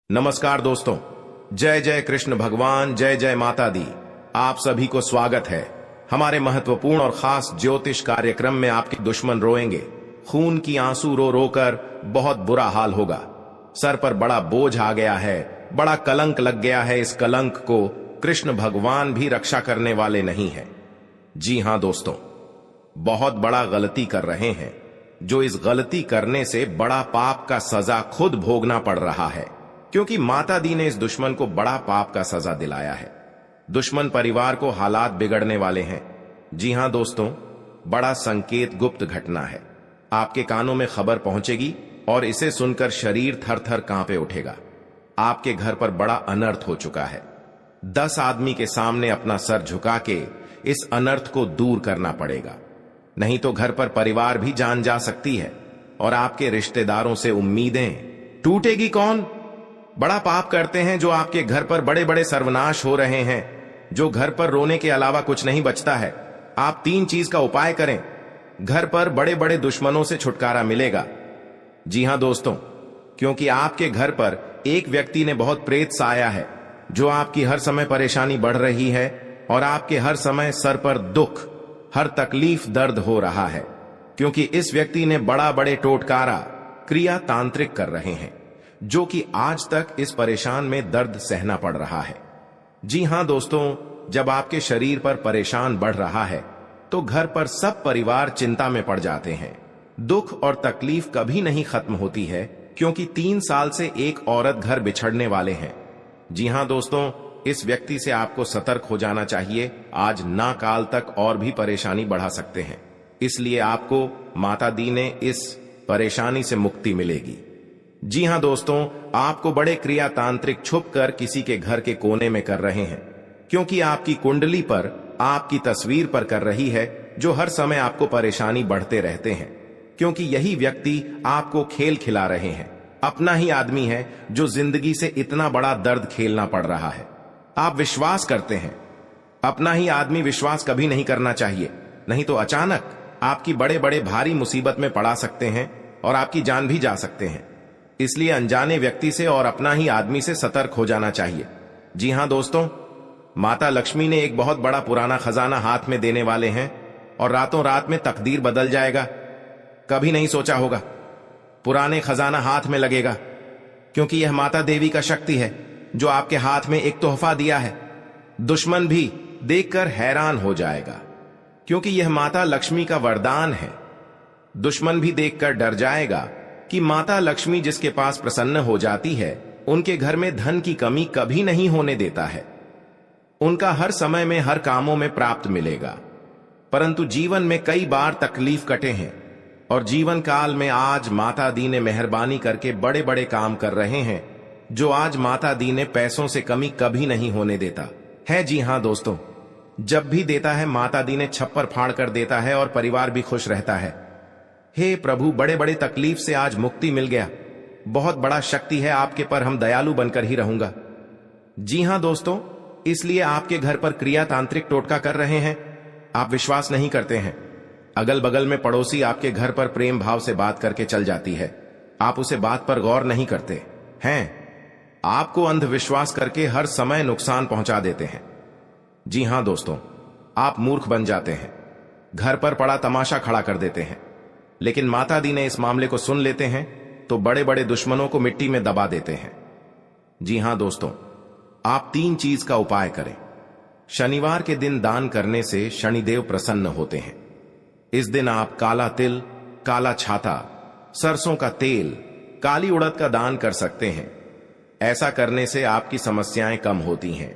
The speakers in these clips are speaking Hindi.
नमस्कार दोस्तों, जय जय कृष्ण भगवान, जय जय माता दी। आप सभी को स्वागत है हमारे महत्वपूर्ण और खास ज्योतिष कार्यक्रम में। आपके दुश्मन रोएंगे, खून की आंसू रो रो कर बहुत बुरा हाल होगा। सर पर बड़ा बोझ आ गया है, बड़ा कलंक लग गया है। इस कलंक को कृष्ण भगवान भी रक्षा करने वाले नहीं है। जी हां दोस्तों, बहुत बड़ा गलती कर रहे हैं, जो इस गलती करने से बड़ा पाप का सजा खुद भोगना पड़ रहा है, क्योंकि माता दी ने इस दुश्मन को बड़ा पाप का सजा दिलाया है। दुश्मन परिवार को हालात बिगड़ने वाले हैं। जी हां दोस्तों, बड़ा संकेत गुप्त घटना है। आपके कानों में खबर पहुंचेगी और इसे सुनकर शरीर थर थर कांपे उठेगा। आपके घर पर बड़ा अनर्थ हो चुका है। 10 आदमी के सामने अपना सर झुका के इस अनर्थ को दूर करना पड़ेगा, नहीं तो घर पर परिवार भी जान जा सकती है और आपके रिश्तेदारों से उम्मीदें टूटेगी। कौन बड़ा पाप करते हैं जो आपके घर पर बड़े बड़े सर्वनाश हो रहे हैं, जो घर पर रोने के अलावा कुछ नहीं बचता है। आप 3 चीज का उपाय करें, घर पर बड़े बड़े दुश्मनों से छुटकारा मिलेगा। जी हां दोस्तों, क्योंकि आपके घर पर एक व्यक्ति ने बहुत प्रेत साया है, जो आपकी हर समय परेशानी बढ़ रही है और आपके हर समय सर पर दुख, हर तकलीफ, दर्द हो रहा है, क्योंकि इस व्यक्ति ने बड़े टोटकारा क्रिया तांत्रिक कर रहे हैं, जो कि आज तक इस परेशान में दर्द सहना पड़ रहा है। जी हां दोस्तों, जब आपके शरीर पर परेशान बढ़ रहा है तो घर पर सब परिवार चिंता में पड़ जाते हैं। दुख और तकलीफ कभी नहीं खत्म होती है, क्योंकि 3 साल से एक औरत घर बिछड़ने वाले हैं। जी हां दोस्तों, इस व्यक्ति से आपको सतर्क हो जाना चाहिए। आज ना काल तक और भी परेशानी बढ़ा सकते हैं, इसलिए आपको माता दी ने इस परेशानी से मुक्ति मिलेगी। जी हां दोस्तों, आपको बड़े क्रिया तांत्रिक छुप कर किसी के घर के कोने में कर रहे हैं, क्योंकि आपकी कुंडली पर, आपकी तस्वीर पर कर रही है, जो हर समय आपको परेशानी बढ़ते रहते हैं, क्योंकि यही व्यक्ति आपको खेल खिला रहे हैं। अपना ही आदमी है जो जिंदगी से इतना बड़ा दर्द खेलना पड़ रहा है। आप विश्वास करते हैं, अपना ही आदमी विश्वास कभी नहीं करना चाहिए, नहीं तो अचानक आपकी बड़े भारी मुसीबत में पड़ा सकते हैं और आपकी जान भी जा सकते हैं। इसलिए अनजाने व्यक्ति से और अपना ही आदमी से सतर्क हो जाना चाहिए। जी हां दोस्तों, माता लक्ष्मी ने एक बहुत बड़ा पुराना खजाना हाथ में देने वाले हैं और रातों रात में तकदीर बदल जाएगा। कभी नहीं सोचा होगा पुराने खजाना हाथ में लगेगा, क्योंकि यह माता देवी का शक्ति है, जो आपके हाथ में एक तोहफा दिया है। दुश्मन भी देखकर हैरान हो जाएगा, क्योंकि यह माता लक्ष्मी का वरदान है। दुश्मन भी देखकर डर जाएगा कि माता लक्ष्मी जिसके पास प्रसन्न हो जाती है, उनके घर में धन की कमी कभी नहीं होने देता है। उनका हर समय में हर कामों में प्राप्त मिलेगा। परंतु जीवन में कई बार तकलीफ कटे हैं और जीवन काल में आज माता दी ने मेहरबानी करके बड़े काम कर रहे हैं, जो आज माता दी ने पैसों से कमी कभी नहीं होने देता है। जी हां दोस्तों, जब भी देता है माता दी ने छप्पर फाड़ कर देता है और परिवार भी खुश रहता है। हे प्रभु, बड़े तकलीफ से आज मुक्ति मिल गया। बहुत बड़ा शक्ति है आपके पर, हम दयालु बनकर ही रहूंगा। जी हां दोस्तों, इसलिए आपके घर पर क्रिया तांत्रिक टोटका कर रहे हैं। आप विश्वास नहीं करते हैं। अगल बगल में पड़ोसी आपके घर पर प्रेम भाव से बात करके चल जाती है, आप उसे बात पर गौर नहीं करते हैं। आपको अंधविश्वास करके हर समय नुकसान पहुंचा देते हैं। जी हां दोस्तों, आप मूर्ख बन जाते हैं, घर पर पड़ा तमाशा खड़ा कर देते हैं। लेकिन माता दी ने इस मामले को सुन लेते हैं तो बड़े दुश्मनों को मिट्टी में दबा देते हैं। जी हां दोस्तों, आप 3 चीज का उपाय करें। शनिवार के दिन दान करने से शनिदेव प्रसन्न होते हैं। इस दिन आप काला तिल, काला छाता, सरसों का तेल, काली उड़द का दान कर सकते हैं। ऐसा करने से आपकी समस्याएं कम होती हैं।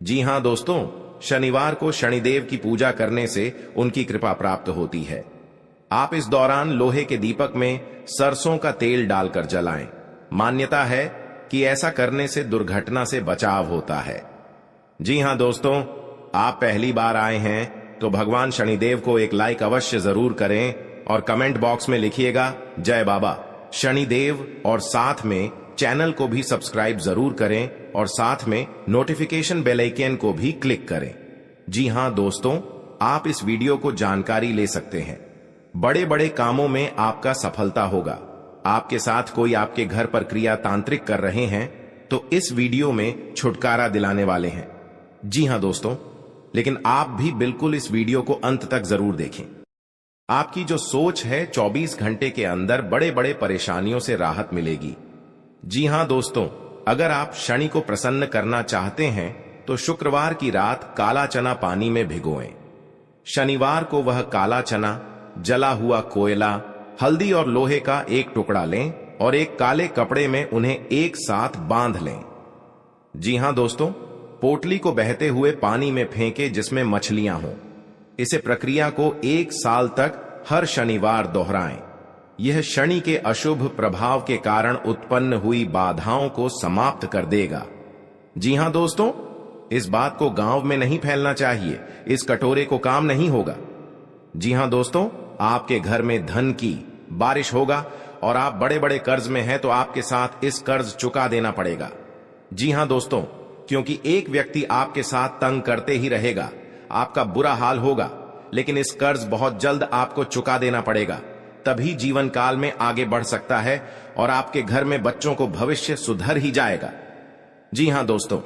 जी हां दोस्तों, शनिवार को शनिदेव की पूजा करने से उनकी कृपा प्राप्त होती है। आप इस दौरान लोहे के दीपक में सरसों का तेल डालकर जलाएं। मान्यता है कि ऐसा करने से दुर्घटना से बचाव होता है। जी हां दोस्तों, आप पहली बार आए हैं तो भगवान शनिदेव को एक लाइक अवश्य जरूर करें और कमेंट बॉक्स में लिखिएगा जय बाबा शनिदेव, और साथ में चैनल को भी सब्सक्राइब जरूर करें और साथ में नोटिफिकेशन बेल आइकन को भी क्लिक करें। जी हां दोस्तों, आप इस वीडियो को जानकारी ले सकते हैं। बड़े कामों में आपका सफलता होगा। आपके साथ कोई आपके घर पर क्रिया तांत्रिक कर रहे हैं तो इस वीडियो में छुटकारा दिलाने वाले हैं। जी हां दोस्तों, लेकिन आप भी बिल्कुल इस वीडियो को अंत तक जरूर देखें। आपकी जो सोच है 24 घंटे के अंदर बड़े बड़े परेशानियों से राहत मिलेगी। जी हां दोस्तों, अगर आप शनि को प्रसन्न करना चाहते हैं तो शुक्रवार की रात काला चना पानी में भिगोएं। शनिवार को वह काला चना, जला हुआ कोयला, हल्दी और लोहे का एक टुकड़ा लें और एक काले कपड़े में उन्हें एक साथ बांध लें। जी हां दोस्तों, पोटली को बहते हुए पानी में फेंके जिसमें मछलियां हों। इसे प्रक्रिया को 1 साल तक हर शनिवार दोहराएं। यह शनि के अशुभ प्रभाव के कारण उत्पन्न हुई बाधाओं को समाप्त कर देगा। जी हां दोस्तों, इस बात को गांव में नहीं फैलना चाहिए, इस कटोरे को काम नहीं होगा। जी हां दोस्तों, आपके घर में धन की बारिश होगा और आप बड़े बड़े कर्ज में हैं तो आपके साथ इस कर्ज चुका देना पड़ेगा। जी हां दोस्तों, क्योंकि एक व्यक्ति आपके साथ तंग करते ही रहेगा, आपका बुरा हाल होगा, लेकिन इस कर्ज बहुत जल्द आपको चुका देना पड़ेगा, तभी जीवन काल में आगे बढ़ सकता है और आपके घर में बच्चों को भविष्य सुधर ही जाएगा। जी हां दोस्तों,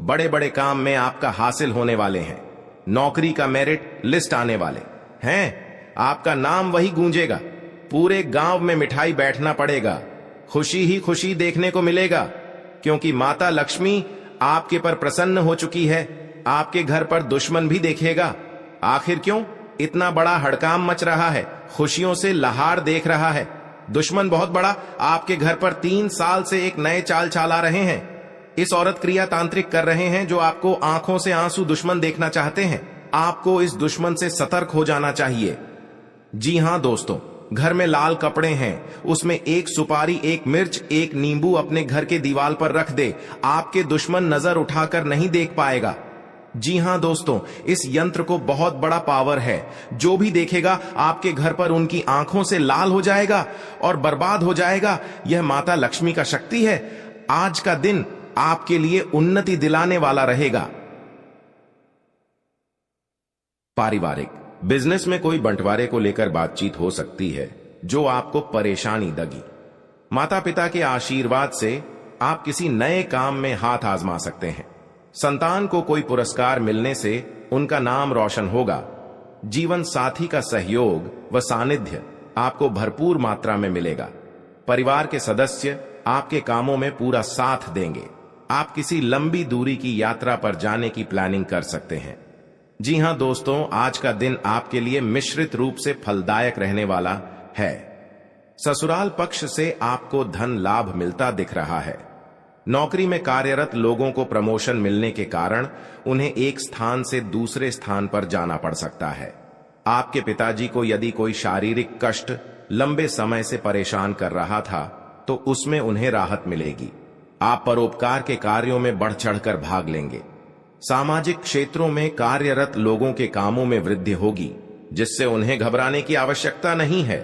बड़े बड़े काम में आपका हासिल होने वाले हैं। नौकरी का मेरिट लिस्ट आने वाले हैं। आपका नाम वही गूंजेगा, पूरे गांव में मिठाई बैठना पड़ेगा, खुशी ही खुशी देखने को मिलेगा, क्योंकि माता लक्ष्मी आपके पर प्रसन्न हो चुकी है। आपके घर पर दुश्मन भी देखेगा। आखिर क्यों इतना बड़ा हड़काम मच रहा है, खुशियों से लहार देख रहा है। दुश्मन बहुत बड़ा आपके घर पर 3 साल से एक नए चाल चला रहे हैं। इस औरत क्रिया तांत्रिक कर रहे हैं जो आपको आंखों से आंसू दुश्मन देखना चाहते हैं। आपको इस दुश्मन से सतर्क हो जाना चाहिए। जी हां दोस्तों, घर में लाल कपड़े हैं, उसमें एक सुपारी, एक मिर्च, एक नींबू अपने घर के दीवार पर रख दे। आपके दुश्मन नजर उठाकर नहीं देख पाएगा। जी हां दोस्तों, इस यंत्र को बहुत बड़ा पावर है। जो भी देखेगा आपके घर पर उनकी आंखों से लाल हो जाएगा और बर्बाद हो जाएगा। यह माता लक्ष्मी का शक्ति है। आज का दिन आपके लिए उन्नति दिलाने वाला रहेगा। पारिवारिक बिजनेस में कोई बंटवारे को लेकर बातचीत हो सकती है जो आपको परेशानी देगी। माता पिता के आशीर्वाद से आप किसी नए काम में हाथ आजमा सकते हैं। संतान को कोई पुरस्कार मिलने से उनका नाम रोशन होगा। जीवन साथी का सहयोग व सानिध्य आपको भरपूर मात्रा में मिलेगा। परिवार के सदस्य आपके कामों में पूरा साथ देंगे। आप किसी लंबी दूरी की यात्रा पर जाने की प्लानिंग कर सकते हैं। जी हां दोस्तों, आज का दिन आपके लिए मिश्रित रूप से फलदायक रहने वाला है। ससुराल पक्ष से आपको धन लाभ मिलता दिख रहा है। नौकरी में कार्यरत लोगों को प्रमोशन मिलने के कारण उन्हें एक स्थान से दूसरे स्थान पर जाना पड़ सकता है। आपके पिताजी को यदि कोई शारीरिक कष्ट लंबे समय से परेशान कर रहा था तो उसमें उन्हें राहत मिलेगी। आप परोपकार के कार्यों में बढ़ चढ़कर भाग लेंगे। सामाजिक क्षेत्रों में कार्यरत लोगों के कामों में वृद्धि होगी, जिससे उन्हें घबराने की आवश्यकता नहीं है।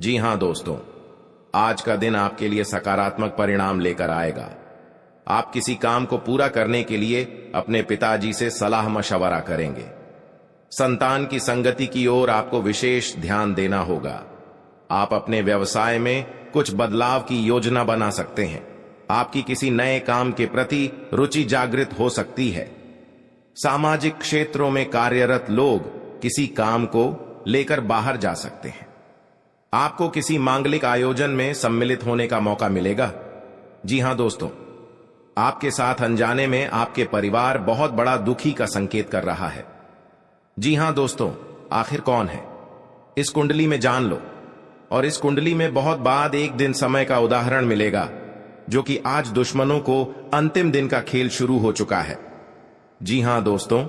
जी हां दोस्तों, आज का दिन आपके लिए सकारात्मक परिणाम लेकर आएगा। आप किसी काम को पूरा करने के लिए अपने पिताजी से सलाह मशवरा करेंगे। संतान की संगति की ओर आपको विशेष ध्यान देना होगा। आप अपने व्यवसाय में कुछ बदलाव की योजना बना सकते हैं। आपकी किसी नए काम के प्रति रुचि जागृत हो सकती है। सामाजिक क्षेत्रों में कार्यरत लोग किसी काम को लेकर बाहर जा सकते हैं। आपको किसी मांगलिक आयोजन में सम्मिलित होने का मौका मिलेगा। जी हां दोस्तों, आपके साथ अनजाने में आपके परिवार बहुत बड़ा दुखी का संकेत कर रहा है। जी हां दोस्तों, आखिर कौन है? इस कुंडली में जान लो, और इस कुंडली में बहुत बाद एक दिन समय का उदाहरण मिलेगा, जो कि आज दुश्मनों को अंतिम दिन का खेल शुरू हो चुका है। जी हां दोस्तों,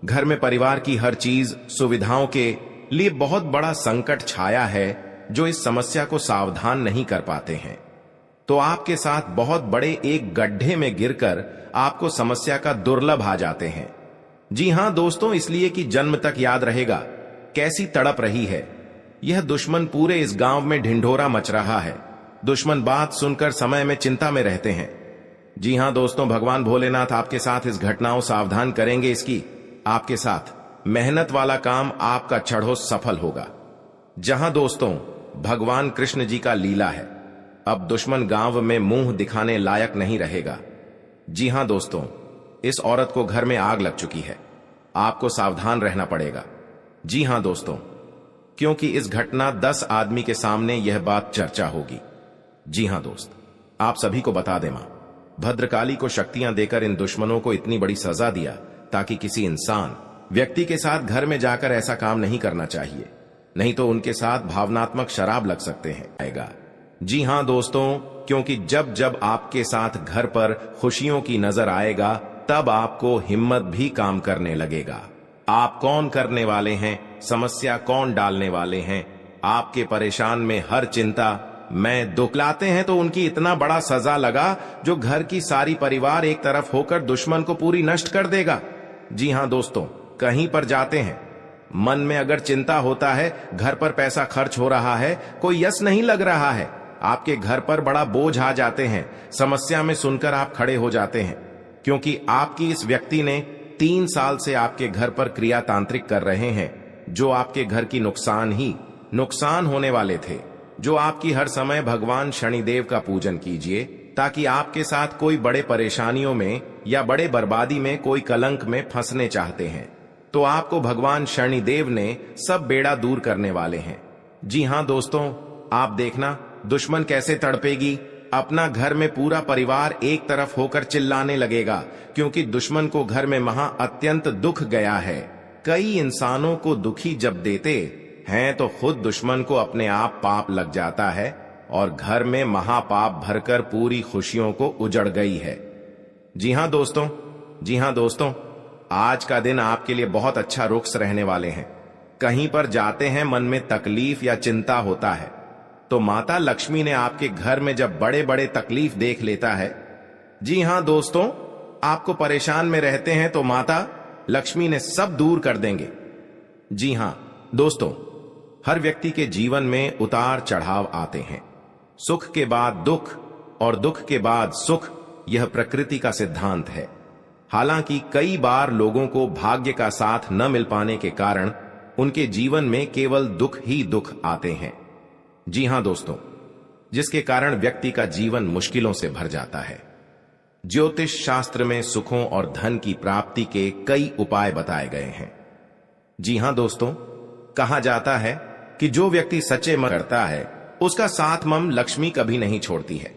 घर में परिवार की हर चीज सुविधाओं के लिए बहुत बड़ा संकट छाया है, जो इस समस्या को सावधान नहीं कर पाते हैं तो आपके साथ बहुत बड़े एक गड्ढे में गिरकर आपको समस्या का दुर्लभ आ जाते हैं। जी हां दोस्तों, इसलिए कि जन्म तक याद रहेगा कैसी तड़प रही है। यह दुश्मन पूरे इस गांव में ढिंढोरा मच रहा है। दुश्मन बात सुनकर समय में चिंता में रहते हैं। जी हां दोस्तों, भगवान भोलेनाथ आपके साथ इस घटनाओं सावधान करेंगे। इसकी आपके साथ मेहनत वाला काम आपका चढ़ो सफल होगा। जहां दोस्तों भगवान कृष्ण जी का लीला है, अब दुश्मन गांव में मुंह दिखाने लायक नहीं रहेगा। जी हां दोस्तों, इस औरत को घर में आग लग चुकी है। आपको सावधान रहना पड़ेगा। जी हां दोस्तों, क्योंकि इस घटना 10 आदमी के सामने यह बात चर्चा होगी। जी हां दोस्त, आप सभी को बता दें, मां भद्रकाली को शक्तियां देकर इन दुश्मनों को इतनी बड़ी सजा दिया ताकि किसी इंसान व्यक्ति के साथ घर में जाकर ऐसा काम नहीं करना चाहिए, नहीं तो उनके साथ भावनात्मक शराब लग सकते हैं आएगा। जी हां दोस्तों, क्योंकि जब जब आपके साथ घर पर खुशियों की नजर आएगा तब आपको हिम्मत भी काम करने लगेगा। आप कौन करने वाले हैं, समस्या कौन डालने वाले हैं, आपके परेशान में हर चिंता मैं दुख लाते हैं तो उनकी इतना बड़ा सजा लगा जो घर की सारी परिवार एक तरफ होकर दुश्मन को पूरी नष्ट कर देगा। जी हां दोस्तों, कहीं पर जाते हैं, मन में अगर चिंता होता है, घर पर पैसा खर्च हो रहा है, कोई यश नहीं लग रहा है, आपके घर पर बड़ा बोझ आ जाते हैं, समस्या में सुनकर आप खड़े हो जाते हैं, क्योंकि आपकी इस व्यक्ति ने 3 साल से आपके घर पर क्रिया तांत्रिक कर रहे हैं, जो आपके घर की नुकसान होने वाले थे। जो आपकी हर समय भगवान शनिदेव का पूजन कीजिए ताकि आपके साथ कोई बड़े परेशानियों में या बड़े बर्बादी में, कोई कलंक में फंसने चाहते हैं तो आपको भगवान शनिदेव ने सब बेड़ा दूर करने वाले हैं। जी हां दोस्तों, आप देखना दुश्मन कैसे तड़पेगी। अपना घर में पूरा परिवार एक तरफ होकर चिल्लाने लगेगा, क्योंकि दुश्मन को घर में अत्यंत दुख गया है। कई इंसानों को दुखी जब देते हैं तो खुद दुश्मन को अपने आप पाप लग जाता है और घर में महापाप भरकर पूरी खुशियों को उजड़ गई है। जी हां दोस्तों, आज का दिन आपके लिए बहुत अच्छा रुख रहने वाले हैं। कहीं पर जाते हैं, मन में तकलीफ या चिंता होता है तो माता लक्ष्मी ने आपके घर में जब बड़े बड़े तकलीफ देख लेता है, जी हां दोस्तों, आपको परेशान में रहते हैं तो माता लक्ष्मी ने सब दूर कर देंगे। जी हां दोस्तों, हर व्यक्ति के जीवन में उतार चढ़ाव आते हैं, सुख के बाद दुख और दुख के बाद सुख, यह प्रकृति का सिद्धांत है। हालांकि कई बार लोगों को भाग्य का साथ न मिल पाने के कारण उनके जीवन में केवल दुख ही दुख आते हैं। जी हां दोस्तों, जिसके कारण व्यक्ति का जीवन मुश्किलों से भर जाता है। ज्योतिष शास्त्र में सुखों और धन की प्राप्ति के कई उपाय बताए गए हैं। जी हां दोस्तों, कहा जाता है कि जो व्यक्ति सच्चे मन करता है उसका साथ मम लक्ष्मी कभी नहीं छोड़ती है।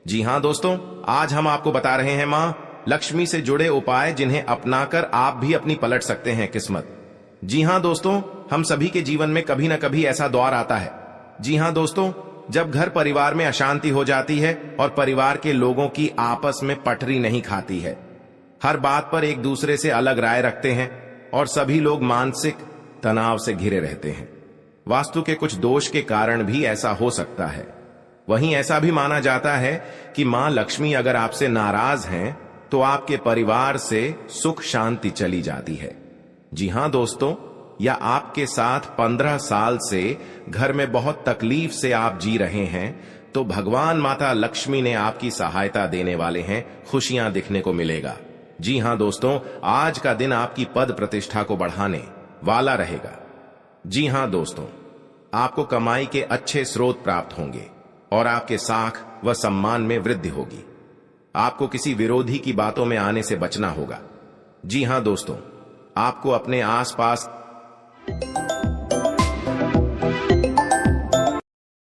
जी हां दोस्तों, आज हम आपको बता रहे हैं मां लक्ष्मी से जुड़े उपाय, जिन्हें अपनाकर आप भी अपनी पलट सकते हैं किस्मत। जी हां दोस्तों, हम सभी के जीवन में कभी ना कभी ऐसा दौर आता है। जी हां दोस्तों, जब घर परिवार में अशांति हो जाती है और परिवार के लोगों की आपस में पटरी नहीं खाती है, हर बात पर एक दूसरे से अलग राय रखते हैं और सभी लोग मानसिक तनाव से घिरे रहते हैं। वास्तु के कुछ दोष के कारण भी ऐसा हो सकता है। वहीं ऐसा भी माना जाता है कि मां लक्ष्मी अगर आपसे नाराज हैं तो आपके परिवार से सुख शांति चली जाती है। जी हां दोस्तों, या आपके साथ 15 साल से घर में बहुत तकलीफ से आप जी रहे हैं तो भगवान माता लक्ष्मी ने आपकी सहायता देने वाले हैं, खुशियां दिखने को मिलेगा। जी हां दोस्तों, आज का दिन आपकी पद प्रतिष्ठा को बढ़ाने वाला रहेगा। जी हां दोस्तों, आपको कमाई के अच्छे स्रोत प्राप्त होंगे और आपके साख व सम्मान में वृद्धि होगी। आपको किसी विरोधी की बातों में आने से बचना होगा। जी हां दोस्तों, आपको अपने आसपास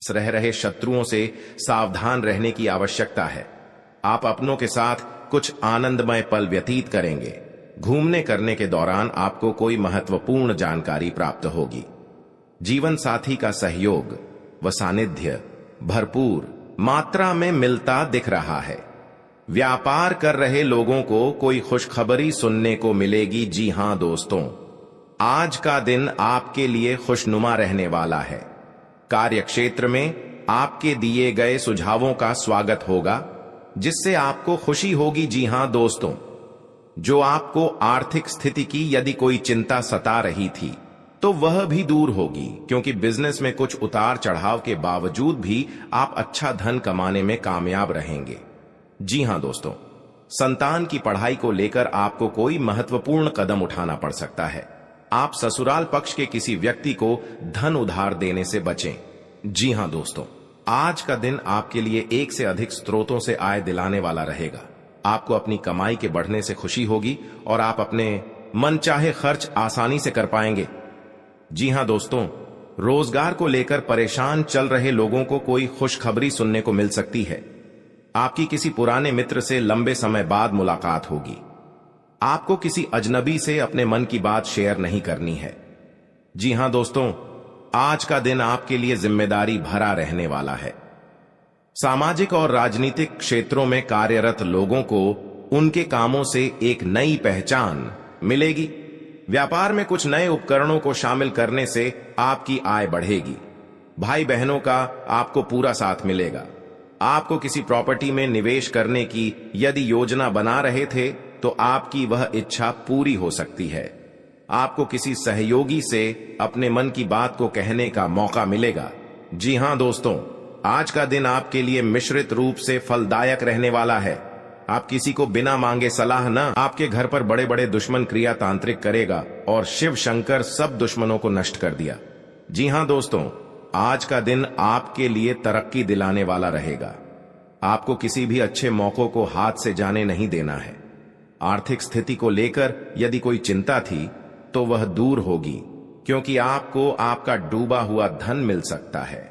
रह रहे शत्रुओं से सावधान रहने की आवश्यकता है। आप अपनों के साथ कुछ आनंदमय पल व्यतीत करेंगे। घूमने करने के दौरान आपको कोई महत्वपूर्ण जानकारी प्राप्त होगी। जीवन साथी का सहयोग व सानिध्य भरपूर मात्रा में मिलता दिख रहा है। व्यापार कर रहे लोगों को कोई खुशखबरी सुनने को मिलेगी। जी हां दोस्तों, आज का दिन आपके लिए खुशनुमा रहने वाला है। कार्य क्षेत्र में आपके दिए गए सुझावों का स्वागत होगा, जिससे आपको खुशी होगी। जी हां दोस्तों, जो आपको आर्थिक स्थिति की यदि कोई चिंता सता रही थी तो वह भी दूर होगी, क्योंकि बिजनेस में कुछ उतार चढ़ाव के बावजूद भी आप अच्छा धन कमाने में कामयाब रहेंगे। जी हां दोस्तों, संतान की पढ़ाई को लेकर आपको कोई महत्वपूर्ण कदम उठाना पड़ सकता है। आप ससुराल पक्ष के किसी व्यक्ति को धन उधार देने से बचें। जी हां दोस्तों, आज का दिन आपके लिए एक से अधिक स्रोतों से आय दिलाने वाला रहेगा। आपको अपनी कमाई के बढ़ने से खुशी होगी और आप अपने मनचाहे खर्च आसानी से कर पाएंगे। जी हां दोस्तों, रोजगार को लेकर परेशान चल रहे लोगों को कोई खुशखबरी सुनने को मिल सकती है। आपकी किसी पुराने मित्र से लंबे समय बाद मुलाकात होगी। आपको किसी अजनबी से अपने मन की बात शेयर नहीं करनी है। जी हां दोस्तों, आज का दिन आपके लिए जिम्मेदारी भरा रहने वाला है। सामाजिक और राजनीतिक क्षेत्रों में कार्यरत लोगों को उनके कामों से एक नई पहचान मिलेगी। व्यापार में कुछ नए उपकरणों को शामिल करने से आपकी आय बढ़ेगी। भाई बहनों का आपको पूरा साथ मिलेगा। आपको किसी प्रॉपर्टी में निवेश करने की यदि योजना बना रहे थे तो आपकी वह इच्छा पूरी हो सकती है। आपको किसी सहयोगी से अपने मन की बात को कहने का मौका मिलेगा। जी हां दोस्तों, आज का दिन आपके लिए मिश्रित रूप से फलदायक रहने वाला है। आप किसी को बिना मांगे सलाह न आपके घर पर बड़े बड़े दुश्मन क्रिया तांत्रिक करेगा और शिव शंकर सब दुश्मनों को नष्ट कर दिया। जी हां दोस्तों, आज का दिन आपके लिए तरक्की दिलाने वाला रहेगा। आपको किसी भी अच्छे मौकों को हाथ से जाने नहीं देना है। आर्थिक स्थिति को लेकर यदि कोई चिंता थी तो वह दूर होगी, क्योंकि आपको आपका डूबा हुआ धन मिल सकता है।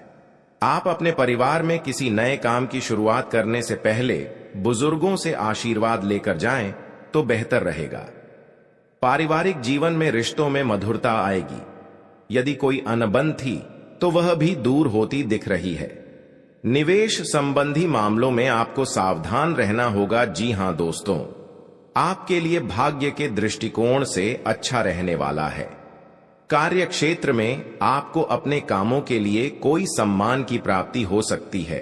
आप अपने परिवार में किसी नए काम की शुरुआत करने से पहले बुजुर्गों से आशीर्वाद लेकर जाएं तो बेहतर रहेगा। पारिवारिक जीवन में रिश्तों में मधुरता आएगी। यदि कोई अनबन थी तो वह भी दूर होती दिख रही है। निवेश संबंधी मामलों में आपको सावधान रहना होगा। जी हां दोस्तों, आपके लिए भाग्य के दृष्टिकोण से अच्छा रहने वाला है। कार्य क्षेत्र में आपको अपने कामों के लिए कोई सम्मान की प्राप्ति हो सकती है।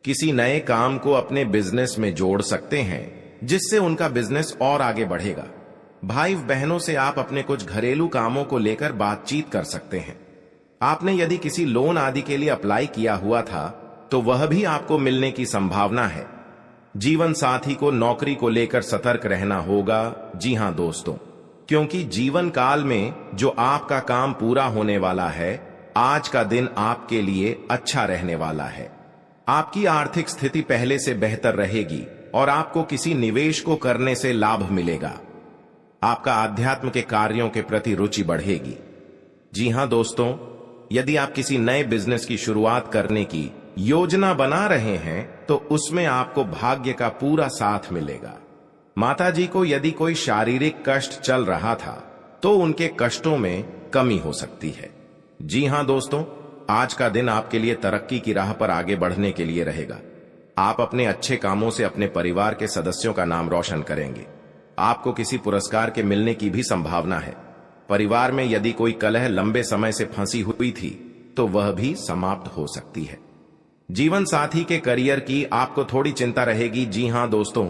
किसी नए काम को अपने बिजनेस में जोड़ सकते हैं, जिससे उनका बिजनेस और आगे बढ़ेगा। भाई बहनों से आप अपने कुछ घरेलू कामों को लेकर बातचीत कर सकते हैं। आपने यदि किसी लोन आदि के लिए अप्लाई किया हुआ था तो वह भी आपको मिलने की संभावना है। जीवन साथी को नौकरी को लेकर सतर्क रहना होगा। जी हां दोस्तों, क्योंकि जीवन काल में जो आपका काम पूरा होने वाला है, आज का दिन आपके लिए अच्छा रहने वाला है। आपकी आर्थिक स्थिति पहले से बेहतर रहेगी और आपको किसी निवेश को करने से लाभ मिलेगा। आपका आध्यात्म के कार्यों के प्रति रुचि बढ़ेगी। जी हां दोस्तों, यदि आप किसी नए बिजनेस की शुरुआत करने की योजना बना रहे हैं तो उसमें आपको भाग्य का पूरा साथ मिलेगा। माताजी को यदि कोई शारीरिक कष्ट चल रहा था तो उनके कष्टों में कमी हो सकती है। जी हां दोस्तों, आज का दिन आपके लिए तरक्की की राह पर आगे बढ़ने के लिए रहेगा। आप अपने अच्छे कामों से अपने परिवार के सदस्यों का नाम रोशन करेंगे। आपको किसी पुरस्कार के मिलने की भी संभावना है। परिवार में यदि कोई कलह लंबे समय से फंसी हुई थी तो वह भी समाप्त हो सकती है। जीवन साथी के करियर की आपको थोड़ी चिंता रहेगी। जी हां दोस्तों,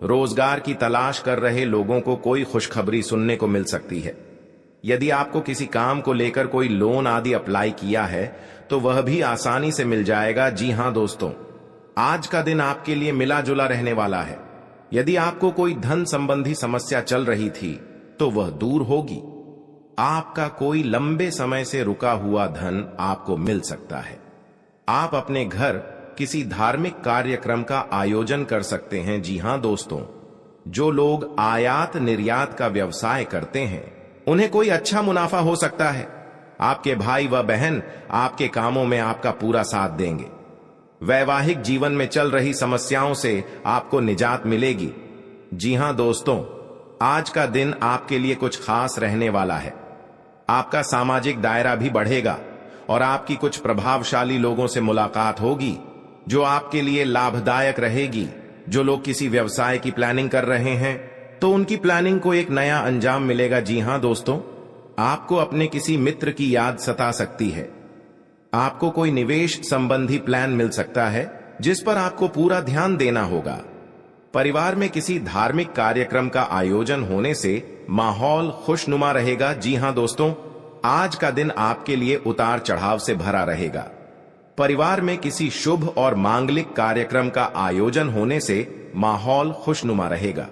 रोजगार की तलाश कर रहे लोगों को कोई खुशखबरी सुनने को मिल सकती है। यदि आपको किसी काम को लेकर कोई लोन आदि अप्लाई किया है तो वह भी आसानी से मिल जाएगा। जी हां दोस्तों, आज का दिन आपके लिए मिला जुला रहने वाला है। यदि आपको कोई धन संबंधी समस्या चल रही थी तो वह दूर होगी। आपका कोई लंबे समय से रुका हुआ धन आपको मिल सकता है। आप अपने घर किसी धार्मिक कार्यक्रम का आयोजन कर सकते हैं। जी हां दोस्तों, जो लोग आयात निर्यात का व्यवसाय करते हैं उन्हें कोई अच्छा मुनाफा हो सकता है। आपके भाई व बहन आपके कामों में आपका पूरा साथ देंगे। वैवाहिक जीवन में चल रही समस्याओं से आपको निजात मिलेगी। जी हां दोस्तों, आज का दिन आपके लिए कुछ खास रहने वाला है। आपका सामाजिक दायरा भी बढ़ेगा और आपकी कुछ प्रभावशाली लोगों से मुलाकात होगी जो आपके लिए लाभदायक रहेगी। जो लोग किसी व्यवसाय की प्लानिंग कर रहे हैं तो उनकी प्लानिंग को एक नया अंजाम मिलेगा। जी हां दोस्तों, आपको अपने किसी मित्र की याद सता सकती है। आपको कोई निवेश संबंधी प्लान मिल सकता है जिस पर आपको पूरा ध्यान देना होगा। परिवार में किसी धार्मिक कार्यक्रम का आयोजन होने से माहौल खुशनुमा रहेगा। जी हां दोस्तों, आज का दिन आपके लिए उतार चढ़ाव से भरा रहेगा। परिवार में किसी शुभ और मांगलिक कार्यक्रम का आयोजन होने से माहौल खुशनुमा रहेगा।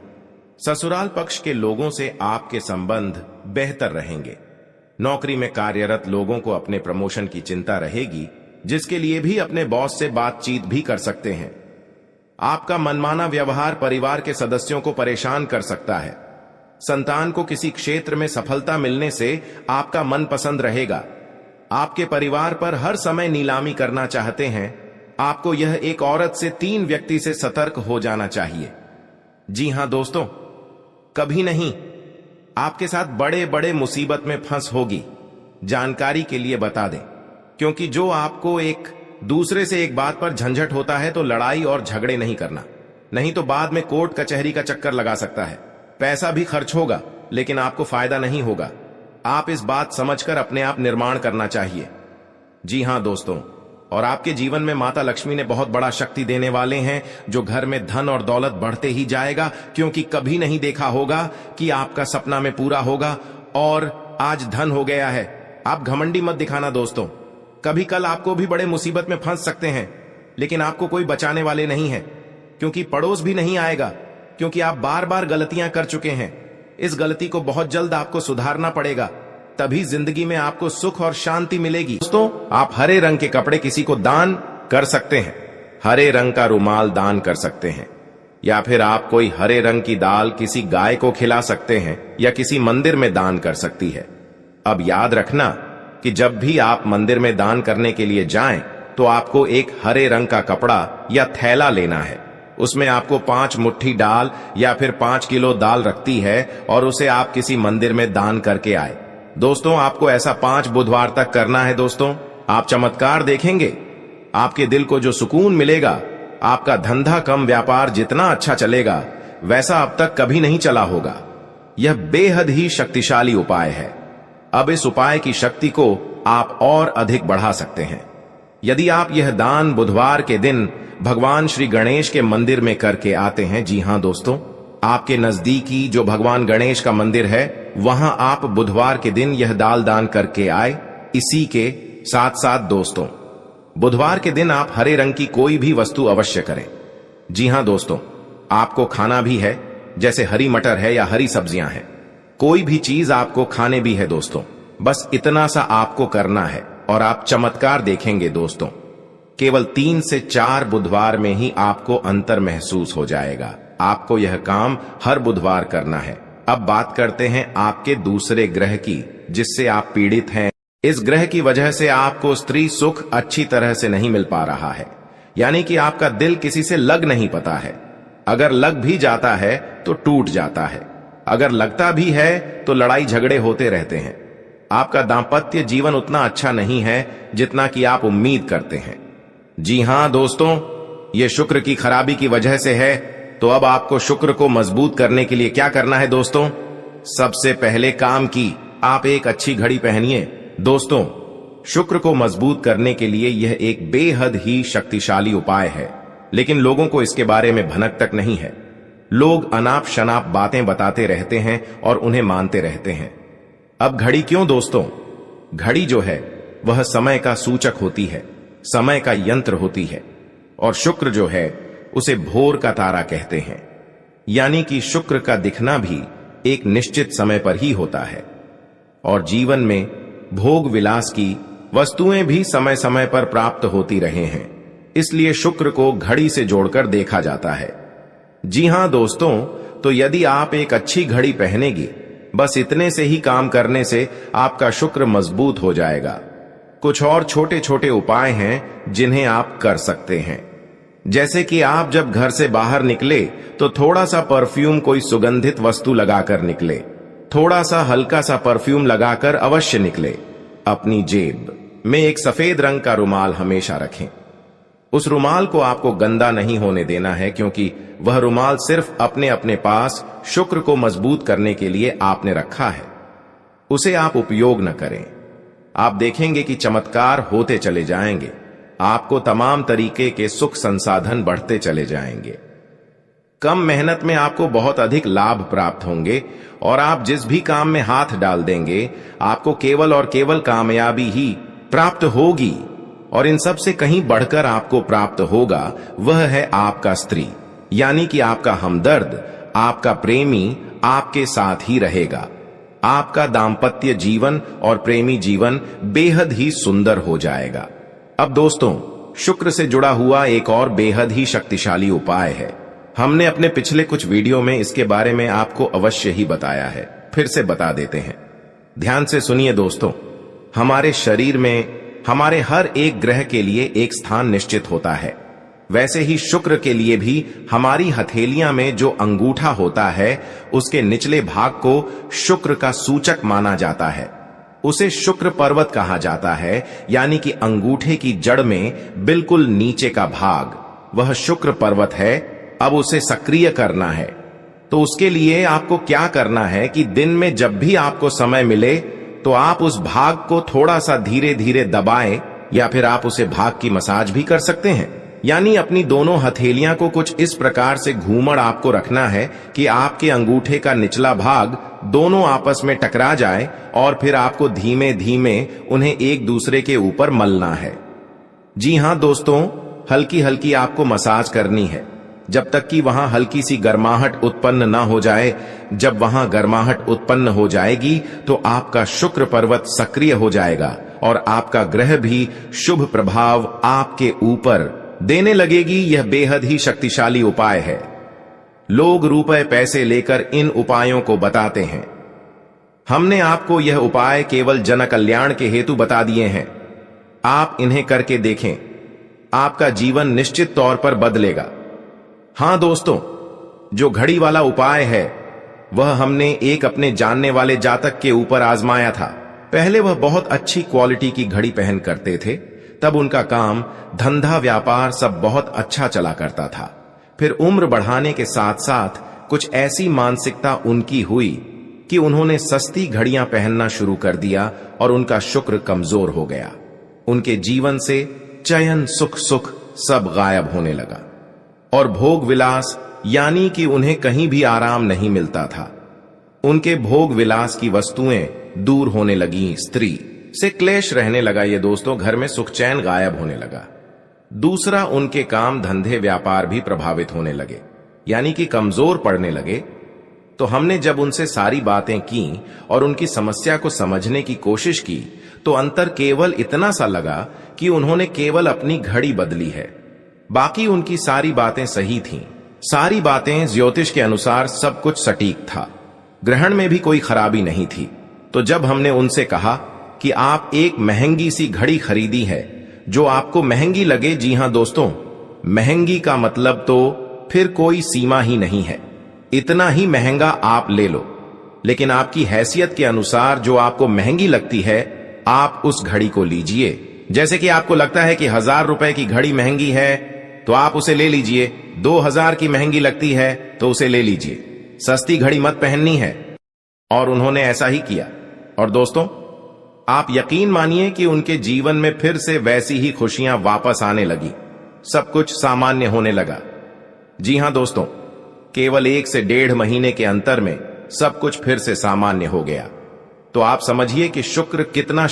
ससुराल पक्ष के लोगों से आपके संबंध बेहतर रहेंगे। नौकरी में कार्यरत लोगों को अपने प्रमोशन की चिंता रहेगी। जिसके लिए भी अपने बॉस से बातचीत भी कर सकते हैं। आपका मनमाना व्यवहार परिवार के सदस्यों को परेशान कर सकता है। संतान को किसी क्षेत्र में सफलता मिलने से आपका मन पसंद रहेगा। आपके परिवार पर हर समय नीलामी करना चाहते हैं। आपको यह एक औरत से 3 व्यक्ति से सतर्क हो जाना चाहिए। जी हां दोस्तों, कभी नहीं, आपके साथ बड़े बड़े मुसीबत में फंस होगी। जानकारी के लिए बता दें, क्योंकि जो आपको एक दूसरे से एक बात पर झंझट होता है तो लड़ाई और झगड़े नहीं करना, नहीं तो बाद में कोर्ट कचहरी का चक्कर लगा सकता है। पैसा भी खर्च होगा लेकिन आपको फायदा नहीं होगा। आप इस बात समझकर अपने आप निर्माण करना चाहिए। जी हां दोस्तों, और आपके जीवन में माता लक्ष्मी ने बहुत बड़ा शक्ति देने वाले हैं, जो घर में धन और दौलत बढ़ते ही जाएगा, क्योंकि कभी नहीं देखा होगा कि आपका सपना में पूरा होगा और आज धन हो गया है। आप घमंडी मत दिखाना दोस्तों। कभी कल आपको भी बड़े मुसीबत में फंस सकते हैं, लेकिन आपको कोई बचाने वाले नहीं है, क्योंकि पड़ोस भी नहीं आएगा, क्योंकि आप बार बार गलतियां कर चुके हैं। इस गलती को बहुत जल्द आपको सुधारना पड़ेगा, तभी जिंदगी में आपको सुख और शांति मिलेगी। दोस्तों, आप हरे रंग के कपड़े किसी को दान कर सकते हैं। हरे रंग का रुमाल दान कर सकते हैं, या फिर आप कोई हरे रंग की दाल किसी गाय को खिला सकते हैं, या किसी मंदिर में दान कर सकती है। अब याद रखना कि जब भी आप मंदिर में दान करने के लिए जाएं, तो आपको एक हरे रंग का कपड़ा या थैला लेना है। उसमें आपको 5 मुट्ठी दाल या फिर 5 किलो दाल रखती है, और उसे आप किसी मंदिर में दान करके आए। दोस्तों, आपको ऐसा 5 बुधवार तक करना है। दोस्तों, आप चमत्कार देखेंगे। आपके दिल को जो सुकून मिलेगा, आपका धंधा कम व्यापार जितना अच्छा चलेगा, वैसा अब तक कभी नहीं चला होगा। यह बेहद ही शक्तिशाली उपाय है। अब इस उपाय की शक्ति को आप और अधिक बढ़ा सकते हैं। यदि आप यह दान बुधवार के दिन भगवान श्री गणेश के मंदिर में करके आते हैं, जी हां दोस्तों, आपके नजदीकी जो भगवान गणेश का मंदिर है, वहां आप बुधवार के दिन यह दान करके आए। इसी के साथ साथ दोस्तों, बुधवार के दिन आप हरे रंग की कोई भी वस्तु अवश्य करें। जी हां दोस्तों, आपको खाना भी है, जैसे हरी मटर है या हरी सब्जियां हैं। कोई भी चीज आपको खाने भी है दोस्तों। बस इतना सा आपको करना है और आप चमत्कार देखेंगे दोस्तों। केवल 3 से 4 बुधवार में ही आपको अंतर महसूस हो जाएगा। आपको यह काम हर बुधवार करना है। अब बात करते हैं आपके दूसरे ग्रह की, जिससे आप पीड़ित हैं। इस ग्रह की वजह से आपको स्त्री सुख अच्छी तरह से नहीं मिल पा रहा है, यानी कि आपका दिल किसी से लग नहीं पता है। अगर लग भी जाता है तो टूट जाता है। अगर लगता भी है तो लड़ाई झगड़े होते रहते हैं। आपका दांपत्य जीवन उतना अच्छा नहीं है जितना कि आप उम्मीद करते हैं। जी हां दोस्तों, यह शुक्र की खराबी की वजह से है। तो अब आपको शुक्र को मजबूत करने के लिए क्या करना है दोस्तों? सबसे पहले काम की आप एक अच्छी घड़ी पहनिए। दोस्तों, शुक्र को मजबूत करने के लिए यह एक बेहद ही शक्तिशाली उपाय है, लेकिन लोगों को इसके बारे में भनक तक नहीं है। लोग अनाप शनाप बातें बताते रहते हैं और उन्हें मानते रहते हैं। अब घड़ी क्यों दोस्तों? घड़ी जो है वह समय का सूचक होती है, समय का यंत्र होती है, और शुक्र जो है उसे भोर का तारा कहते हैं। यानी कि शुक्र का दिखना भी एक निश्चित समय पर ही होता है, और जीवन में भोग विलास की वस्तुएं भी समय समय पर प्राप्त होती रहे हैं। इसलिए शुक्र को घड़ी से जोड़कर देखा जाता है। जी हां दोस्तों, तो यदि आप एक अच्छी घड़ी पहनेगी, बस इतने से ही काम करने से आपका शुक्र मजबूत हो जाएगा। कुछ और छोटे छोटे उपाय हैं जिन्हें आप कर सकते हैं। जैसे कि आप जब घर से बाहर निकले तो थोड़ा सा परफ्यूम, कोई सुगंधित वस्तु लगाकर निकले। थोड़ा सा हल्का सा परफ्यूम लगाकर अवश्य निकले। अपनी जेब में एक सफेद रंग का रुमाल हमेशा रखें। उस रुमाल को आपको गंदा नहीं होने देना है, क्योंकि वह रुमाल सिर्फ अपने अपने पास शुक्र को मजबूत करने के लिए आपने रखा है। उसे आप उपयोग न करें। आप देखेंगे कि चमत्कार होते चले जाएंगे। आपको तमाम तरीके के सुख संसाधन बढ़ते चले जाएंगे। कम मेहनत में आपको बहुत अधिक लाभ प्राप्त होंगे, और आप जिस भी काम में हाथ डाल देंगे, आपको केवल और केवल कामयाबी ही प्राप्त होगी। और इन सब से कहीं बढ़कर आपको प्राप्त होगा वह है आपका स्त्री, यानी कि आपका हमदर्द, आपका प्रेमी आपके साथ ही रहेगा। आपका दांपत्य जीवन और प्रेमी जीवन बेहद ही सुंदर हो जाएगा। अब दोस्तों, शुक्र से जुड़ा हुआ एक और बेहद ही शक्तिशाली उपाय है। हमने अपने पिछले कुछ वीडियो में इसके बारे में आपको अवश्य ही बताया है, फिर से बता देते हैं। ध्यान से सुनिए दोस्तों। हमारे शरीर में हमारे हर एक ग्रह के लिए एक स्थान निश्चित होता है। वैसे ही शुक्र के लिए भी हमारी हथेलियां में जो अंगूठा होता है, उसके निचले भाग को शुक्र का सूचक माना जाता है। उसे शुक्र पर्वत कहा जाता है, यानी कि अंगूठे की जड़ में बिल्कुल नीचे का भाग वह शुक्र पर्वत है। अब उसे सक्रिय करना है, तो उसके लिए आपको क्या करना है कि दिन में जब भी आपको समय मिले तो आप उस भाग को थोड़ा सा धीरे धीरे दबाएं, या फिर आप उसे भाग की मसाज भी कर सकते हैं। यानी अपनी दोनों हथेलियां को कुछ इस प्रकार से घूमड़ आपको रखना है कि आपके अंगूठे का निचला भाग दोनों आपस में टकरा जाए, और फिर आपको धीमे धीमे उन्हें एक दूसरे के ऊपर मलना है। जी हां दोस्तों, हल्की हल्की आपको मसाज करनी है, जब तक कि वहां हल्की सी गर्माहट उत्पन्न ना हो जाए। जब वहां गर्माहट उत्पन्न हो जाएगी तो आपका शुक्र पर्वत सक्रिय हो जाएगा और आपका ग्रह भी शुभ प्रभाव आपके ऊपर देने लगेगी। यह बेहद ही शक्तिशाली उपाय है। लोग रुपए पैसे लेकर इन उपायों को बताते हैं। हमने आपको यह उपाय केवल जन कल्याण के हेतु बता दिए हैं। आप इन्हें करके देखें, आपका जीवन निश्चित तौर पर बदलेगा। हां दोस्तों, जो घड़ी वाला उपाय है वह हमने एक अपने जानने वाले जातक के ऊपर आजमाया था। पहले वह बहुत अच्छी क्वालिटी की घड़ी पहन करते थे, तब उनका काम धंधा व्यापार सब बहुत अच्छा चला करता था। फिर उम्र बढ़ाने के साथ साथ कुछ ऐसी मानसिकता उनकी हुई कि उन्होंने सस्ती घड़ियां पहनना शुरू कर दिया और उनका शुक्र कमजोर हो गया। उनके जीवन से चयन सुख सब गायब होने लगा और भोग विलास, यानी कि उन्हें कहीं भी आराम नहीं मिलता था। उनके भोग विलास की वस्तुएं दूर होने लगी, स्त्री से क्लेश रहने लगा। ये दोस्तों, घर में सुख चैन गायब होने लगा। दूसरा, उनके काम धंधे व्यापार भी प्रभावित होने लगे, यानी कि कमजोर पड़ने लगे। तो हमने जब उनसे सारी बातें की और उनकी समस्या को समझने की कोशिश की, तो अंतर केवल इतना सा लगा कि उन्होंने केवल अपनी घड़ी बदली है, बाकी उनकी सारी बातें सही थीं। सारी बातें ज्योतिष के अनुसार सब कुछ सटीक था, ग्रहण में भी कोई खराबी नहीं थी। तो जब हमने उनसे कहा कि आप एक महंगी सी घड़ी खरीदी है जो आपको महंगी लगे, जी हां दोस्तों, महंगी का मतलब तो फिर कोई सीमा ही नहीं है, इतना ही महंगा आप ले लो, लेकिन आपकी हैसियत के अनुसार जो आपको महंगी लगती है आप उस घड़ी को लीजिए। जैसे कि आपको लगता है कि 1000 रुपए की घड़ी महंगी है तो आप उसे ले लीजिए, 2000 की महंगी लगती है तो उसे ले लीजिए, सस्ती घड़ी मत पहननी है। और उन्होंने ऐसा ही किया। और दोस्तों, आप यकीन मानिए कि उनके जीवन में फिर से वैसी ही खुशियां वापस आने लगी, सब कुछ सामान्य होने लगा। जी हां दोस्तों, केवल 1 से 1.5 महीने के अंतर में सब कुछ फिर से सामान्य हो गया। तो आप समझिए कि शुक्र कितना